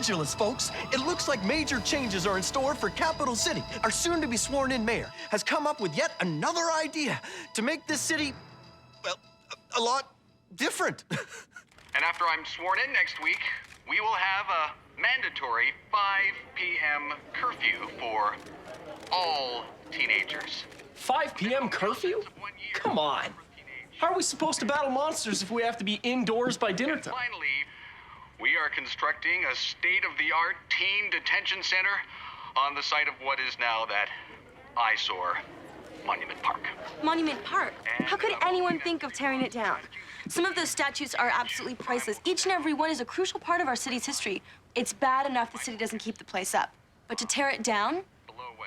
Congratulations, folks. It looks like major changes are in store for Capital City. Our soon-to-be-sworn-in mayor has come up with yet another idea to make this city, well, a lot different. And after I'm sworn in next week, we will have a mandatory 5 p.m. curfew for all teenagers. 5 p.m. curfew? Come on. How are we supposed to battle monsters if we have to be indoors by dinner time? Finally, we are constructing a state-of-the-art teen detention center on the site of what is now that eyesore, Monument Park. Monument Park? How could anyone think of tearing it down? Some of those statues are absolutely priceless. Each and every one is a crucial part of our city's history. It's bad enough the city doesn't keep the place up. But to tear it down,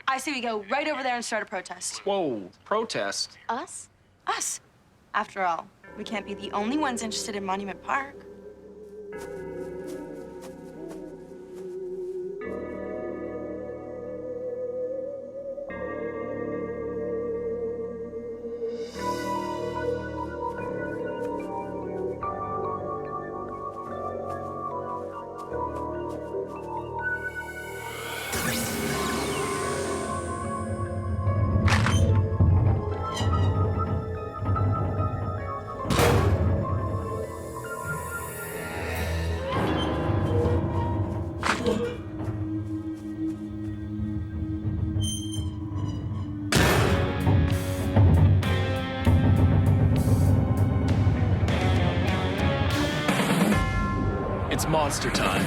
I say we go right over there and start a protest. Whoa, protest? Us? Us. After all, we can't be the only ones interested in Monument Park. It's monster time.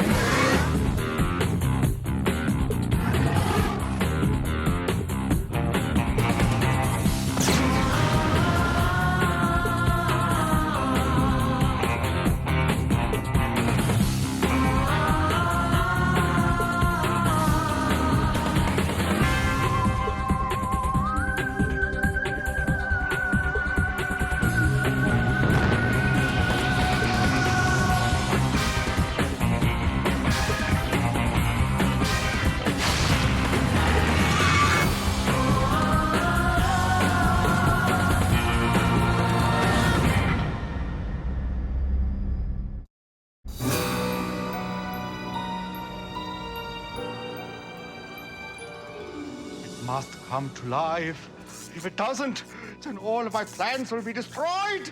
Must come to life. If it doesn't, then all of my plans will be destroyed!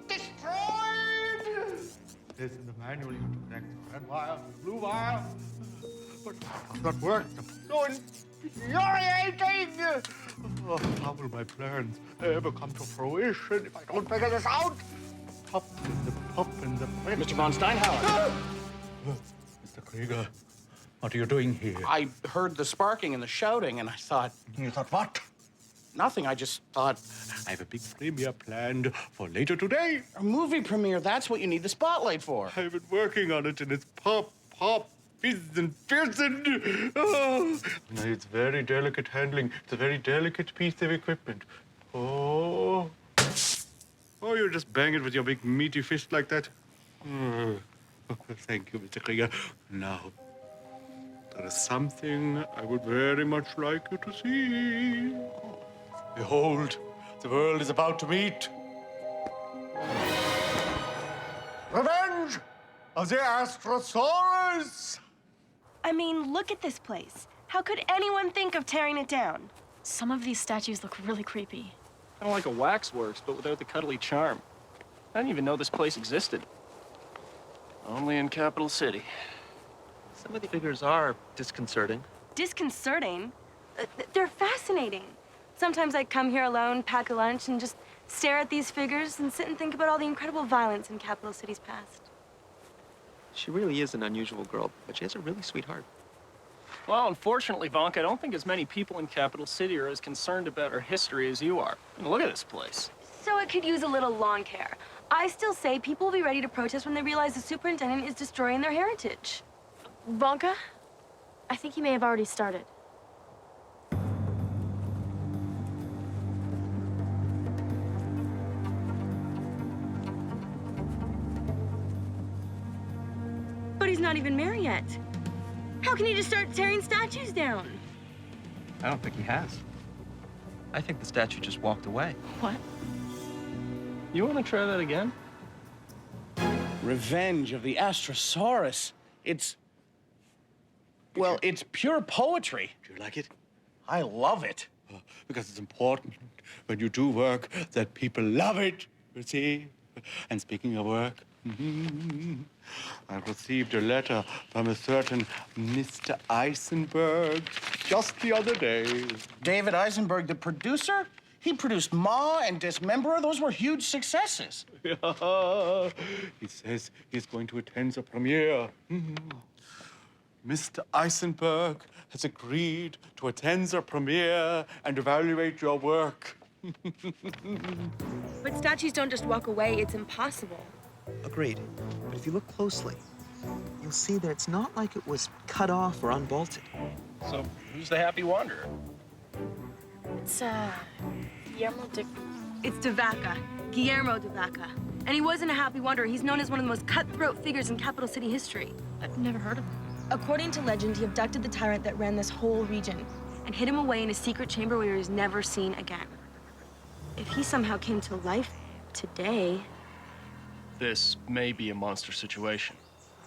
Destroyed! There's in the manual you have to connect the red wire to the blue wire. But it does not work. So infuriating! Oh, how will my plans ever come to fruition if I don't figure this out? Pop in the pop in the... Mr. von Steinhauer. Mr. Krieger. What are you doing here? I heard the sparking and the shouting, and I thought... You thought what? Nothing. I just thought... I have a big premiere planned for later today. A movie premiere, that's what you need the spotlight for. I've been working on it, and it's pop, fizz, and fizzing. Oh. No, it's very delicate handling. It's a very delicate piece of equipment. Oh. Oh, you just bang it with your big meaty fist like that? Oh. Thank you, Mr. Krieger. Now... there is something I would very much like you to see. Behold, the world is about to meet. Revenge of the Astrosaurus! I mean, look at this place. How could anyone think of tearing it down? Some of these statues look really creepy. Kind of like a waxworks, but without the cuddly charm. I didn't even know this place existed. Only in Capital City. Some of the figures are disconcerting. Disconcerting? They're fascinating. Sometimes I come here alone, pack a lunch, and just stare at these figures and sit and think about all the incredible violence in Capital City's past. She really is an unusual girl, but she has a really sweet heart. Well, unfortunately, Vonk, I don't think as many people in Capital City are as concerned about her history as you are. I mean, look at this place. So it could use a little lawn care. I still say people will be ready to protest when they realize the superintendent is destroying their heritage. Vonka, I think he may have already started. But he's not even mayor yet. How can he just start tearing statues down? I don't think he has. I think the statue just walked away. What? You want to try that again? Revenge of the Astrosaurus. It's Well, it's pure poetry. Do you like it? I love it. Because it's important when you do work that people love it, you see? And speaking of work, I received a letter from a certain Mr. Eisenberg just the other day. David Eisenberg, the producer, he produced Ma and Dismemberer. Those were huge successes. Yeah. He says he's going to attend the premiere. Mr. Eisenberg has agreed to attend the premiere and evaluate your work. But statues don't just walk away. It's impossible. Agreed. But if you look closely, you'll see that it's not like it was cut off or unbolted. So, who's the happy wanderer? It's, Guillermo de... It's de Vaca, Guillermo de Vaca. And he wasn't a happy wanderer. He's known as one of the most cutthroat figures in capital city history. I've never heard of him. According to legend, he abducted the tyrant that ran this whole region and hid him away in a secret chamber where he was never seen again. If he somehow came to life today... This may be a monster situation.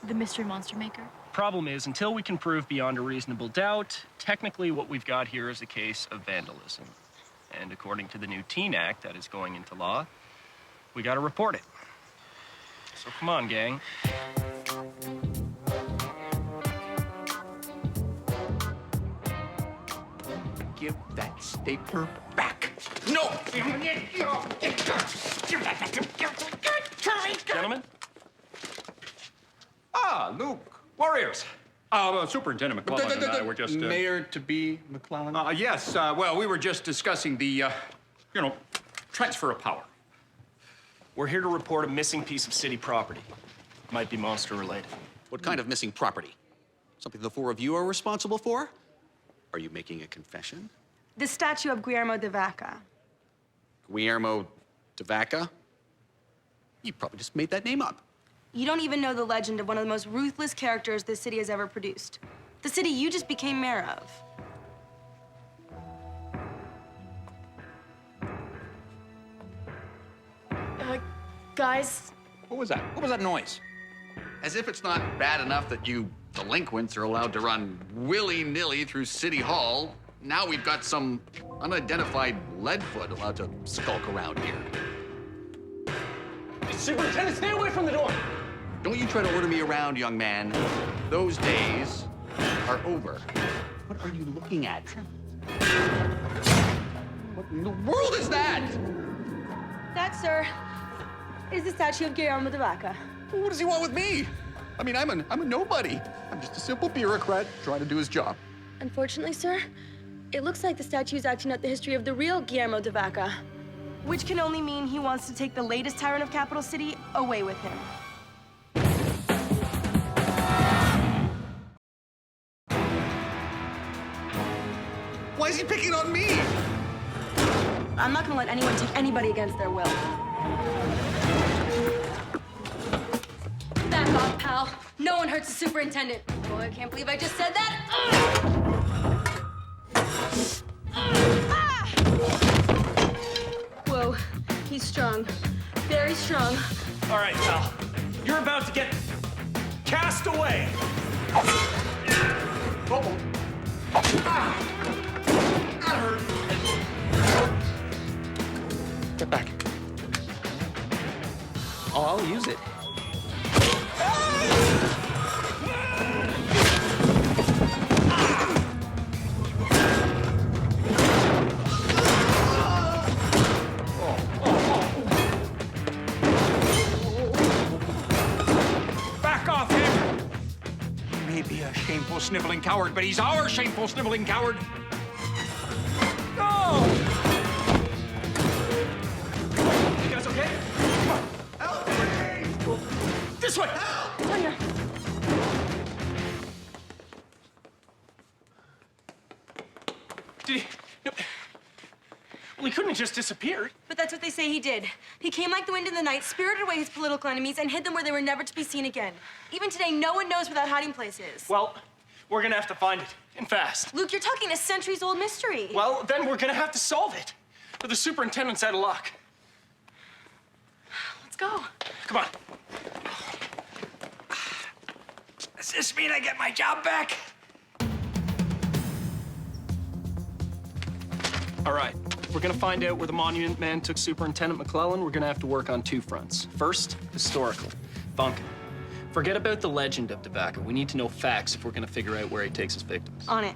The mystery monster maker? Problem is, until we can prove beyond a reasonable doubt, technically what we've got here is a case of vandalism. And according to the new Teen Act that is going into law, we gotta report it. So come on, gang. Give that stapler back. No! Gentlemen? Ah, Luke. Warriors. Superintendent McClellan and I were just... Mayor-to-be McClellan? yes, well, we were just discussing the, transfer of power. We're here to report a missing piece of city property. Might be monster-related. What kind of missing property? Something the four of you are responsible for? Are you making a confession? The statue of Guillermo de Vaca. Guillermo de Vaca? You probably just made that name up. You don't even know the legend of one of the most ruthless characters this city has ever produced. The city you just became mayor of. Guys, What was that? What was that noise? As if it's not bad enough that you delinquents are allowed to run willy-nilly through City Hall, now we've got some unidentified leadfoot allowed to skulk around here. Superintendent, stay away from the door! Don't you try to order me around, young man. Those days are over. What are you looking at? What in the world is that? That, sir, is the statue of Guillermo de Vaca. What does he want with me? I mean, I'm a nobody. I'm just a simple bureaucrat trying to do his job. Unfortunately, sir, it looks like the statue is acting out the history of the real Guillermo de Vaca, which can only mean he wants to take the latest tyrant of Capital City away with him. Why is he picking on me? I'm not gonna let anyone take anybody against their will. Back off, pal. No one hurts the superintendent. Oh, I can't believe I just said that. Whoa, he's strong. Very strong. All right, pal. You're about to get cast away. Oh. Ah. That hurt. Get back. Oh, I'll use it. Back off him! He may be a shameful, sniveling coward, but he's our shameful, sniveling coward. Go! You guys okay? Come on. Help me! This way! Tanya. Did he... No. Well, he couldn't have just disappeared. But that's what they say he did. He came like the wind in the night, spirited away his political enemies, and hid them where they were never to be seen again. Even today, no one knows where that hiding place is. Well, we're gonna have to find it, and fast. Luke, you're talking a centuries-old mystery. Well, then we're gonna have to solve it. But the superintendent's out of luck. Let's go. Come on. Does this mean I get my job back? All right, if we're gonna find out where the Monument Man took Superintendent McClellan, we're gonna have to work on two fronts. First, historical. Bunkin. Forget about the legend of DeVaca. We need to know facts if we're gonna figure out where he takes his victims. On it.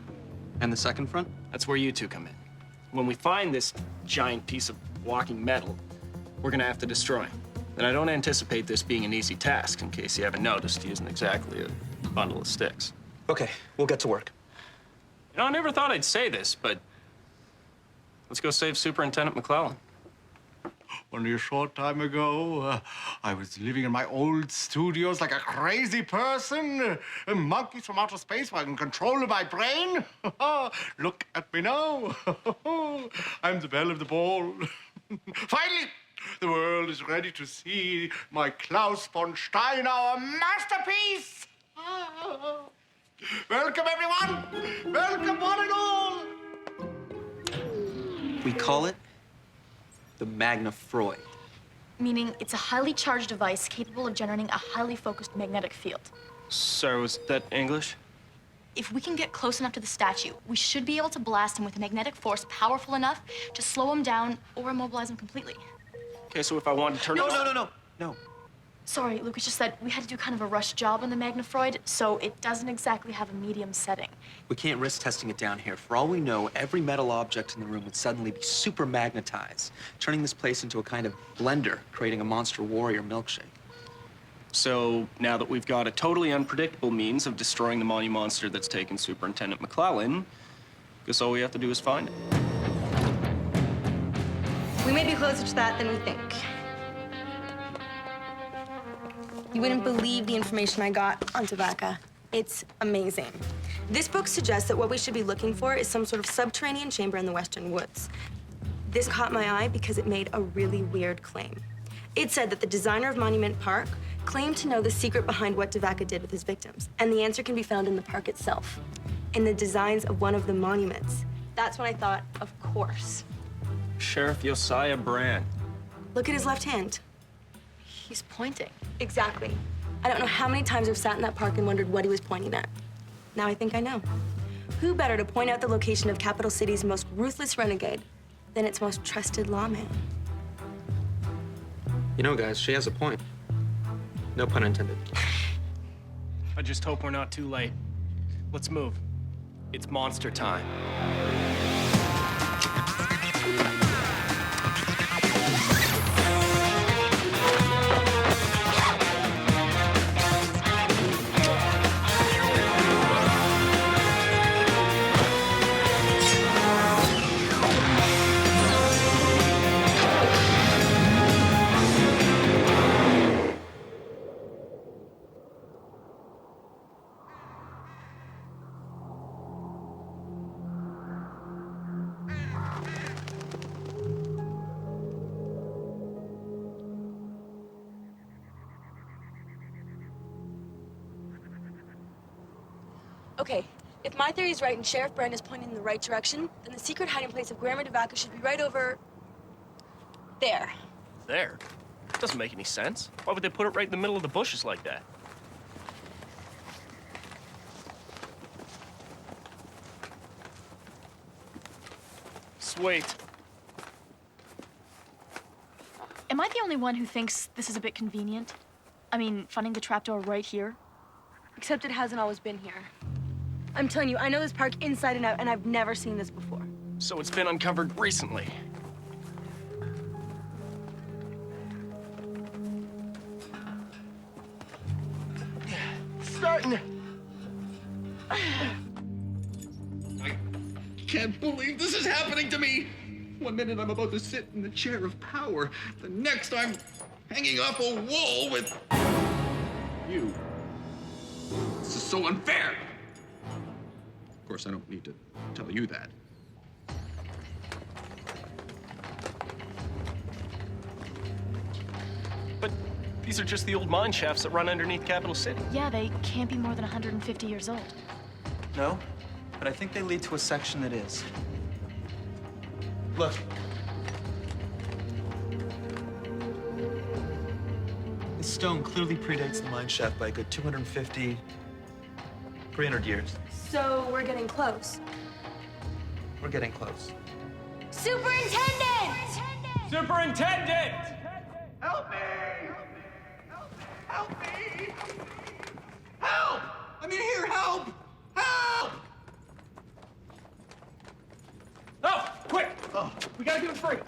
And the second front? That's where you two come in. When we find this giant piece of walking metal, we're gonna have to destroy him. And I don't anticipate this being an easy task. In case you haven't noticed, he isn't exactly a bundle of sticks. Okay, we'll get to work. You know, I never thought I'd say this, but let's go save Superintendent McClellan. Only a short time ago, I was living in my old studios like a crazy person. Monkeys from outer space were in control of my brain. Look at me now. I'm the belle of the ball. Finally, the world is ready to see my Klaus von Steinauer masterpiece. Welcome, everyone. Welcome, one and all. We call it the Magna Freud. Meaning it's a highly charged device capable of generating a highly focused magnetic field. So, is that English? If we can get close enough to the statue, we should be able to blast him with a magnetic force powerful enough to slow him down or immobilize him completely. Okay, so if I wanted to turn No. Sorry, Luke, it's just that we had to do kind of a rush job on the Magna Freud, so it doesn't exactly have a medium setting. We can't risk testing it down here. For all we know, every metal object in the room would suddenly be super magnetized, turning this place into a kind of blender, creating a monster warrior milkshake. So now that we've got a totally unpredictable means of destroying the Monumonster that's taken Superintendent McClellan, guess all we have to do is find it. We may be closer to that than we think. You wouldn't believe the information I got on DeVaca. It's amazing. This book suggests that what we should be looking for is some sort of subterranean chamber in the western woods. This caught my eye because it made a really weird claim. It said that the designer of Monument Park claimed to know the secret behind what DeVaca did with his victims, and the answer can be found in the park itself, in the designs of one of the monuments. That's when I thought, of course. Sheriff Josiah Brand. Look at his left hand. He's pointing. Exactly. I don't know how many times I've sat in that park and wondered what he was pointing at. Now I think I know. Who better to point out the location of Capital City's most ruthless renegade than its most trusted lawman? You know, guys, she has a point. No pun intended. I just hope we're not too late. Let's move. It's monster time. Okay, if my theory is right and Sheriff Brand is pointing in the right direction, then the secret hiding place of Grandma DeVaca should be right over there. There? Doesn't make any sense. Why would they put it right in the middle of the bushes like that? Sweet. Am I the only one who thinks this is a bit convenient? I mean, finding the trapdoor right here? Except it hasn't always been here. I'm telling you, I know this park inside and out, and I've never seen this before. So it's been uncovered recently. Starting. I can't believe this is happening to me. One minute I'm about to sit in the chair of power. The next I'm hanging off a wall with you. This is so unfair. Of course, I don't need to tell you that. But these are just the old mine shafts that run underneath Capital City. Yeah, they can't be more than 150 years old. No, but I think they lead to a section that is. Look. This stone clearly predates the mine shaft by a good 250, 300 years. So we're getting close. We're getting close. Superintendent! Superintendent! Help me! Help me! Help! I'm in here, help! Help! Oh, quick! We gotta get him free.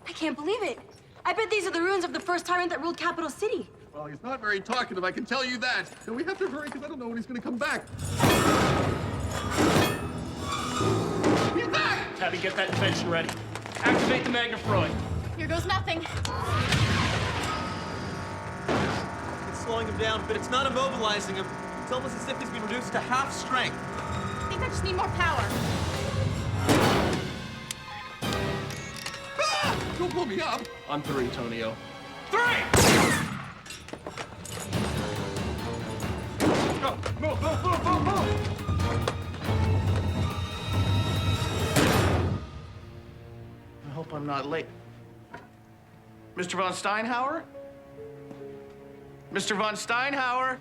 I can't believe it. I bet these are the ruins of the first tyrant that ruled Capital City. Well, he's not very talkative, I can tell you that. And we have to hurry because I don't know when he's going to come back. He's back! Tabby, get that invention ready. Activate the Magnafroid. Here goes nothing. It's slowing him down, but it's not immobilizing him. It's almost as if he's been reduced to half strength. I think I just need more power. Ah! Don't blow me up. On 3, Tonio. 3! Go! Move, move, move, move, move! I hope I'm not late. Mr. von Steinhauer? Mr. von Steinhauer?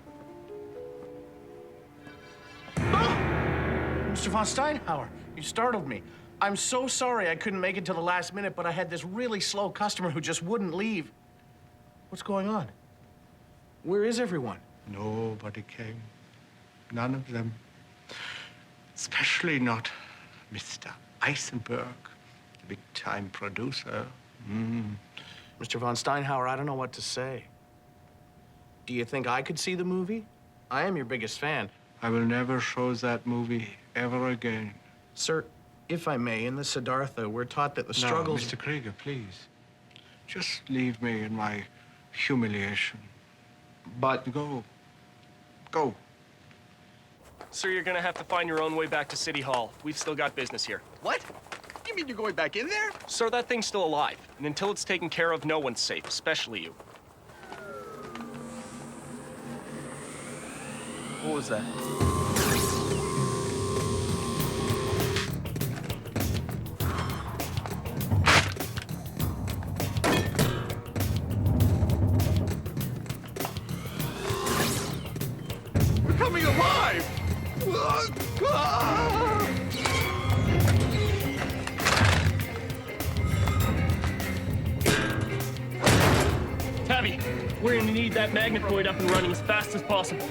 Mr. von Steinhauer, you startled me. I'm so sorry I couldn't make it till the last minute, but I had this really slow customer who just wouldn't leave. What's going on? Where is everyone? Nobody came. None of them. Especially not Mr. Eisenberg, the big-time producer. Mr. von Steinhauer, I don't know what to say. Do you think I could see the movie? I am your biggest fan. I will never show that movie ever again. Sir, if I may, in the Siddhartha, we're taught that the struggles... No, Mr. Krieger, please. Just leave me in my humiliation. But... Go. Go. Sir, you're gonna have to find your own way back to City Hall. We've still got business here. What? You mean you're going back in there? Sir, that thing's still alive. And until it's taken care of, no one's safe, especially you. What was that? We're coming alive! Tabby, we're gonna need that Magnafroid up and running as fast as possible.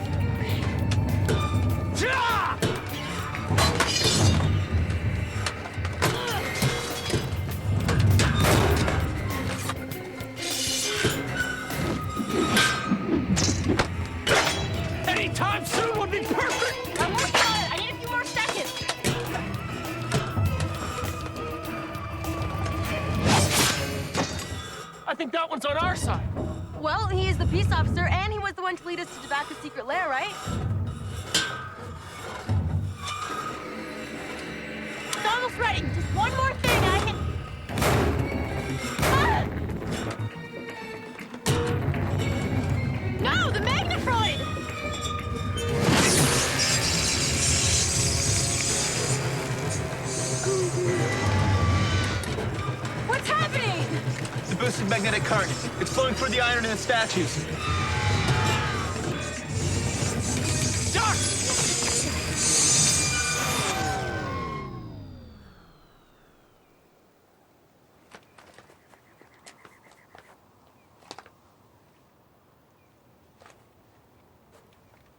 Anytime soon would be perfect! I'm working on it. I need a few more seconds. I think that one's on our side. Well, he is the peace officer, and he was the one to lead us to Tobacco's secret lair, right? It's almost ready. Just one more thing, I can... Ah! No, the Magnafroid! What's happening? It's a boosted magnetic current. It's flowing through the iron in the statues. Doc!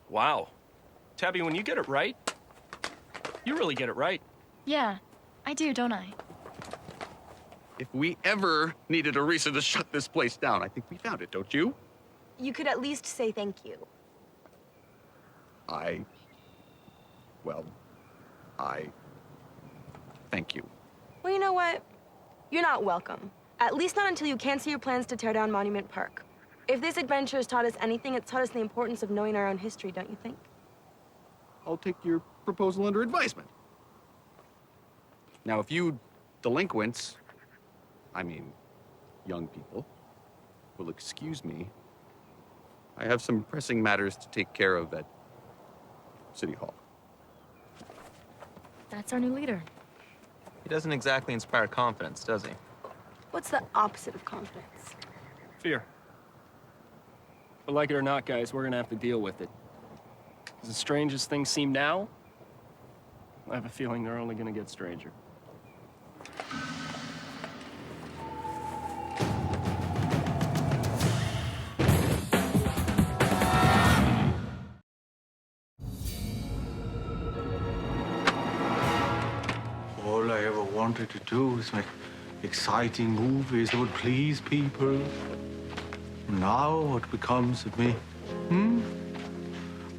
Wow. Tabby, when you get it right, you really get it right. Yeah, I do, don't I? If we ever needed a reason to shut this place down, I think we found it, don't you? You could at least say thank you. Thank you. Well, you know what? You're not welcome. At least not until you cancel your plans to tear down Monument Park. If this adventure has taught us anything, it's taught us the importance of knowing our own history, don't you think? I'll take your proposal under advisement. Now, if you delinquents, I mean, young people, will excuse me, I have some pressing matters to take care of at City Hall. That's our new leader. He doesn't exactly inspire confidence, does he? What's the opposite of confidence? Fear. But like it or not, guys, we're gonna have to deal with it. As strange as things seem now, I have a feeling they're only gonna get stranger. wanted to do is make exciting movies that would please people. Now, what becomes of me?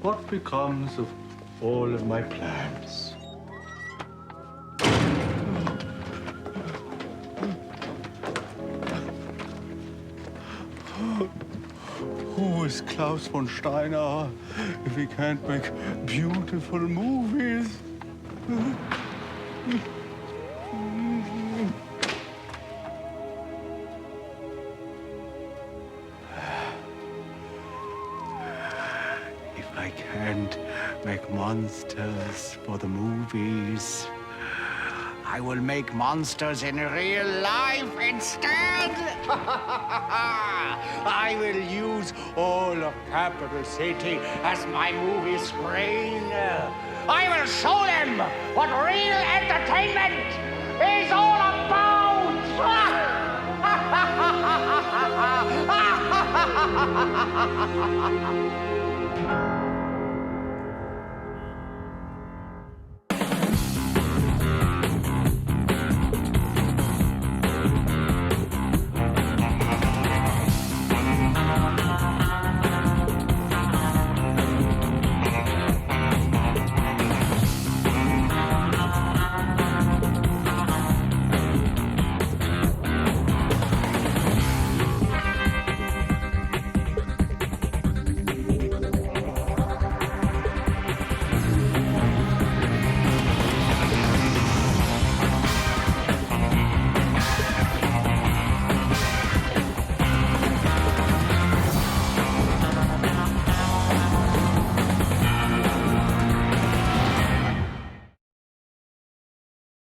What becomes of all of my plans? Who is Klaus von Steiner if he can't make beautiful movies? If I can't make monsters for the movies, I will make monsters in real life instead. I will use all of Capital City as my movie screen. I will show them what real entertainment is all about.